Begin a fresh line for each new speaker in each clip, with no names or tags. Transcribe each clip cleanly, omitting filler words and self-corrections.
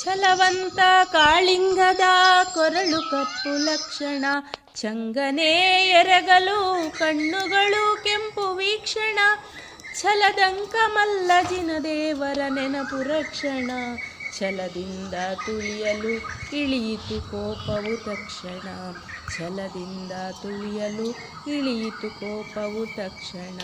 ಛಲವಂತ ಕಾಳಿಂಗದ ಕೊರಳು ಕಪ್ಪು ಲಕ್ಷಣ, ಚಂಗನೇ ಎರಗಲು ಕಣ್ಣುಗಳು ಕೆಂಪು ವೀಕ್ಷಣ, ಛಲದಂಕ ಮಲ್ಲಜಿನ ದೇವರ ನೆನಪು ರಕ್ಷಣ, ಛಲದಿಂದ ತುಳಿಯಲು ಇಳಿಯಿತು ಕೋಪವು ತಕ್ಷಣ, ಛಲದಿಂದ ತುಳಿಯಲು ಇಳಿಯಿತು ಕೋಪವು ತಕ್ಷಣ.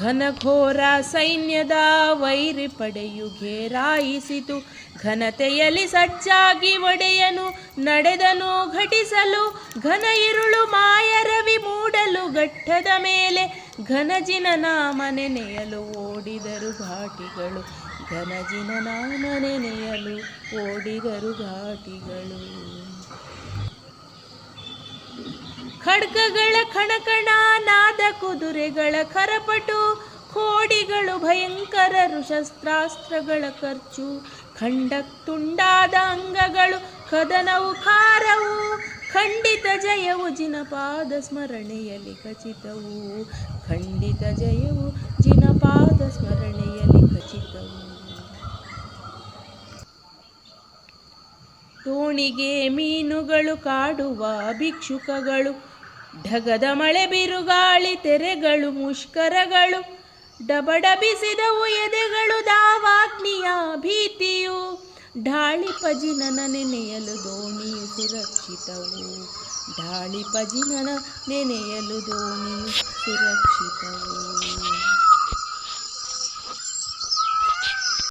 ಘನಘೋರ ಸೈನ್ಯದ ವೈರಿ ಪಡೆಯು ಘೇರಾಯಿಸಿತು, ಘನತೆಯಲ್ಲಿ ಸಜ್ಜಾಗಿ ಒಡೆಯನು ನಡೆದನು ಘಟಿಸಲು, ಘನ ಇರುಳು ಮಾಯರವಿ ಮೂಡಲು ಘಟ್ಟದ ಮೇಲೆ, ಘನಜಿನ ನಾಮ ನೆನೆಯಲು ಓಡಿದರು ಘಾಟಿಗಳು, ಘನಜಿನ ನಾಮ ನೆನೆಯಲು ಓಡಿದರು ಘಾಟಿಗಳು. ಖಡ್ಗಗಳ ಕಣಕಣ ನಾದ ಕುದುರೆಗಳ ಕರಪಟು, ಕೋಡಿಗಳು ಭಯಂಕರರು ಶಸ್ತ್ರಾಸ್ತ್ರಗಳ ಖರ್ಚು, ಖಂಡ ತುಂಡಾದ ಅಂಗಗಳು ಕದನವು ಖಾರವು, ಖಂಡಿತ ಜಯವು ಜಿನಪಾದ ಸ್ಮರಣೆಯಲ್ಲಿ ಖಚಿತವು, ಖಂಡಿತ ಜಯವು ಜಿನಪಾದ ಸ್ಮರಣೆಯಲ್ಲಿ ಖಚಿತವು. ದೋಣಿಗೆ ಮೀನುಗಳು ಕಾಡುವ ಭಿಕ್ಷುಕಗಳು, ಢಗದ ಮಳೆ ಬಿರುಗಾಳಿ ತೆರೆಗಳು ಮುಷ್ಕರಗಳು, ಡಬಡಬಿಸಿದವು ಎದೆಗಳು ದಾವಾಗ್ನಿಯ ಭೀತಿಯು, ಢಾಳಿಪ ಜಿನನ ನೆನೆಯಲು ದೋಣಿಯು ಸುರಕ್ಷಿತವು, ಢಾಳಿಪ ಜಿನನ ನೆನೆಯಲು ದೋಣಿಯು ಸುರಕ್ಷಿತವು.